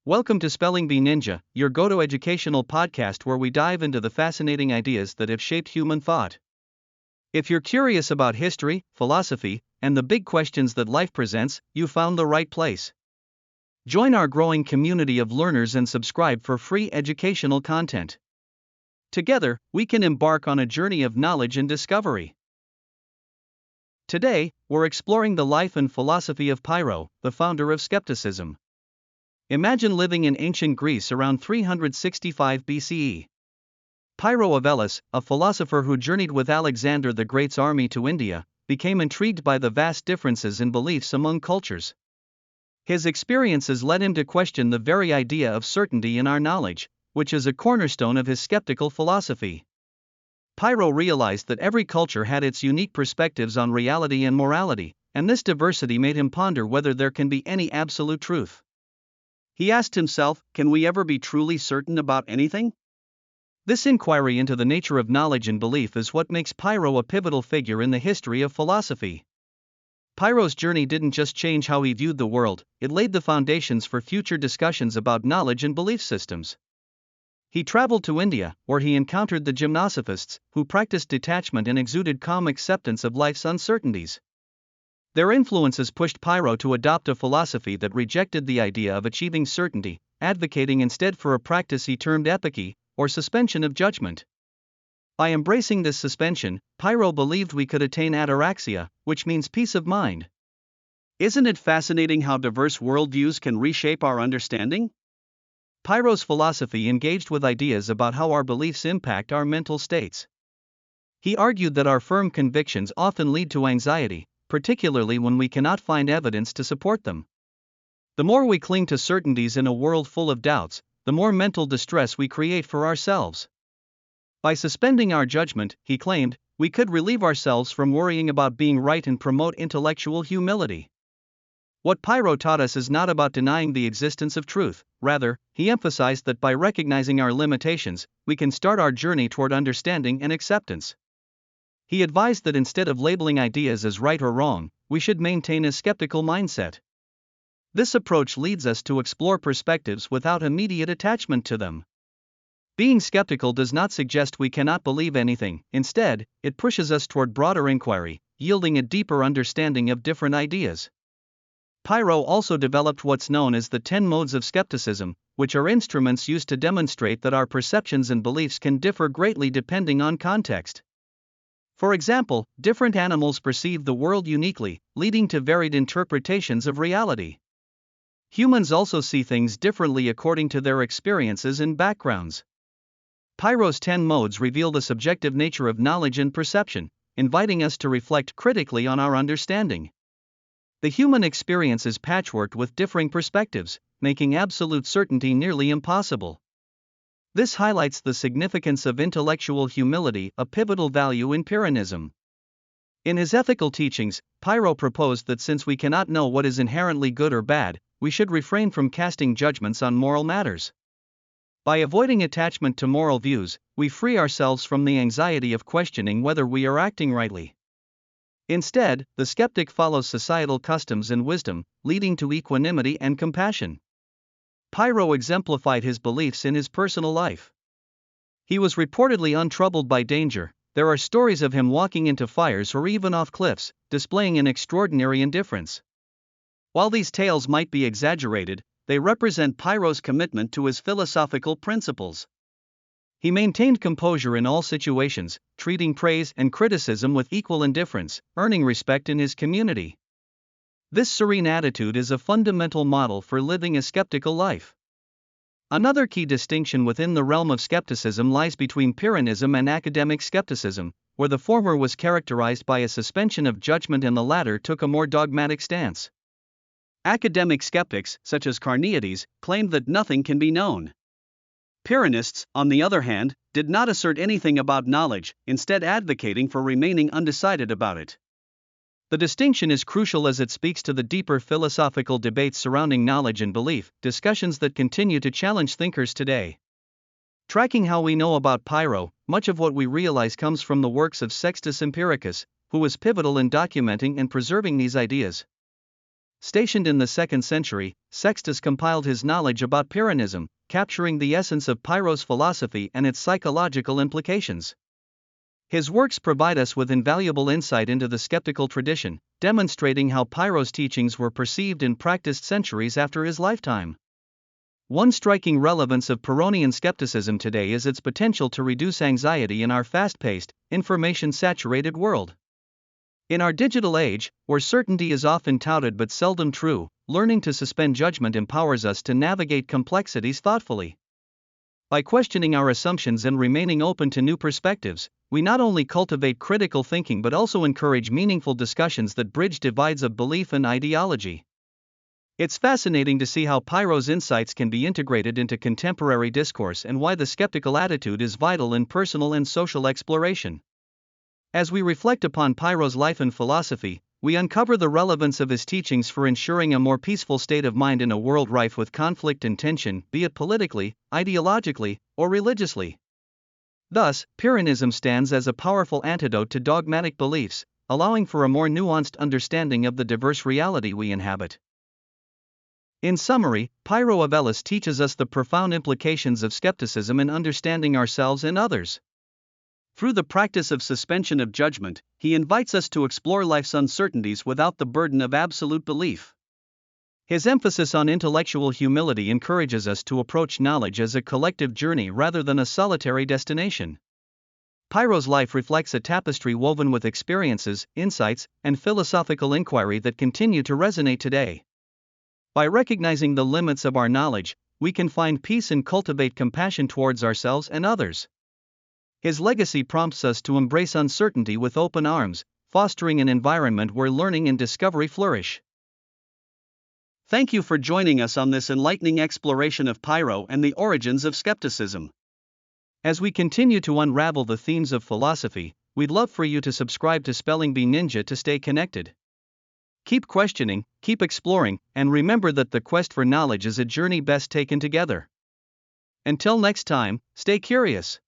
Welcome to Spelling Bee Ninja, your go-to educational podcast where we dive into the fascinating ideas that have shaped human thought. If you're curious about history, philosophy, and the big questions that life presents, you found the right place. Join our growing community of learners and subscribe for free educational content. Together, we can embark on a journey of knowledge and discovery. Today, we're exploring the life and philosophy of Pyrrho, the founder of Skepticism. Imagine living in ancient Greece around 365 BCE. Pyrrho of Elis, a philosopher who journeyed with Alexander the Great's army to India, became intrigued by the vast differences in beliefs among cultures. His experiences led him to question the very idea of certainty in our knowledge, which is a cornerstone of his skeptical philosophy. Pyrrho realized that every culture had its unique perspectives on reality and morality, and this diversity made him ponder whether there can be any absolute truth. He asked himself, can we ever be truly certain about anything? This inquiry into the nature of knowledge and belief is what makes Pyrrho a pivotal figure in the history of philosophy. Pyrrho's journey didn't just change how he viewed the world, it laid the foundations for future discussions about knowledge and belief systems. He traveled to India, where he encountered the gymnosophists, who practiced detachment and exuded calm acceptance of life's uncertainties. Their influences pushed Pyrrho to adopt a philosophy that rejected the idea of achieving certainty, advocating instead for a practice he termed epike, or suspension of judgment. By embracing this suspension, Pyrrho believed we could attain ataraxia, which means peace of mind. Isn't it fascinating how diverse worldviews can reshape our understanding? Pyrrho's philosophy engaged with ideas about how our beliefs impact our mental states. He argued that our firm convictions often lead to anxiety, particularly when we cannot find evidence to support them. The more we cling to certainties in a world full of doubts, the more mental distress we create for ourselves. By suspending our judgment, he claimed, we could relieve ourselves from worrying about being right and promote intellectual humility. What Pyrrho taught us is not about denying the existence of truth, rather, he emphasized that by recognizing our limitations, we can start our journey toward understanding and acceptance. He advised that instead of labeling ideas as right or wrong, we should maintain a skeptical mindset. This approach leads us to explore perspectives without immediate attachment to them. Being skeptical does not suggest we cannot believe anything, instead, it pushes us toward broader inquiry, yielding a deeper understanding of different ideas. Pyrrho also developed what's known as the 10 modes of skepticism, which are instruments used to demonstrate that our perceptions and beliefs can differ greatly depending on context. For example, different animals perceive the world uniquely, leading to varied interpretations of reality. Humans also see things differently according to their experiences and backgrounds. Pyrrho's 10 modes reveal the subjective nature of knowledge and perception, inviting us to reflect critically on our understanding. The human experience is patchworked with differing perspectives, making absolute certainty nearly impossible. This highlights the significance of intellectual humility, a pivotal value in Pyrrhonism. In his ethical teachings, Pyrrho proposed that since we cannot know what is inherently good or bad, we should refrain from casting judgments on moral matters. By avoiding attachment to moral views, we free ourselves from the anxiety of questioning whether we are acting rightly. Instead, the skeptic follows societal customs and wisdom, leading to equanimity and compassion. Pyrrho exemplified his beliefs in his personal life. He was reportedly untroubled by danger. There are stories of him walking into fires or even off cliffs, displaying an extraordinary indifference. While these tales might be exaggerated, they represent Pyrrho's commitment to his philosophical principles. He maintained composure in all situations, treating praise and criticism with equal indifference, earning respect in his community. This serene attitude is a fundamental model for living a skeptical life. Another key distinction within the realm of skepticism lies between Pyrrhonism and academic skepticism, where the former was characterized by a suspension of judgment and the latter took a more dogmatic stance. Academic skeptics, such as Carneades, claimed that nothing can be known. Pyrrhonists, on the other hand, did not assert anything about knowledge, instead advocating for remaining undecided about it. The distinction is crucial as it speaks to the deeper philosophical debates surrounding knowledge and belief, discussions that continue to challenge thinkers today. Tracking how we know about Pyrrho, much of what we realize comes from the works of Sextus Empiricus, who was pivotal in documenting and preserving these ideas. stationed in the 2nd century, Sextus compiled his knowledge about Pyrrhonism, capturing the essence of Pyrrho's philosophy and its psychological implications. His works provide us with invaluable insight into the skeptical tradition, demonstrating how Pyrrho's teachings were perceived and practiced centuries after his lifetime. One striking relevance of Pyrrhonian skepticism today is its potential to reduce anxiety in our fast-paced, information-saturated world. In our digital age, where certainty is often touted but seldom true, learning to suspend judgment empowers us to navigate complexities thoughtfully. By questioning our assumptions and remaining open to new perspectives, we not only cultivate critical thinking but also encourage meaningful discussions that bridge divides of belief and ideology. It's fascinating to see how Pyrrho's insights can be integrated into contemporary discourse and why the skeptical attitude is vital in personal and social exploration. As we reflect upon Pyrrho's life and philosophy, we uncover the relevance of his teachings for ensuring a more peaceful state of mind in a world rife with conflict and tension, be it politically, ideologically, or religiously. Thus, Pyrrhonism stands as a powerful antidote to dogmatic beliefs, allowing for a more nuanced understanding of the diverse reality we inhabit. In summary, Pyrrho of Elis teaches us the profound implications of skepticism in understanding ourselves and others. Through the practice of suspension of judgment, he invites us to explore life's uncertainties without the burden of absolute belief. His emphasis on intellectual humility encourages us to approach knowledge as a collective journey rather than a solitary destination. Pyrrho's life reflects a tapestry woven with experiences, insights, and philosophical inquiry that continue to resonate today. By recognizing the limits of our knowledge, we can find peace and cultivate compassion towards ourselves and others. His legacy prompts us to embrace uncertainty with open arms, fostering an environment where learning and discovery flourish. Thank you for joining us on this enlightening exploration of Pyrrho and the origins of skepticism. As we continue to unravel the themes of philosophy, we'd love for you to subscribe to Spelling Bee Ninja to stay connected. Keep questioning, keep exploring, and remember that the quest for knowledge is a journey best taken together. Until next time, stay curious.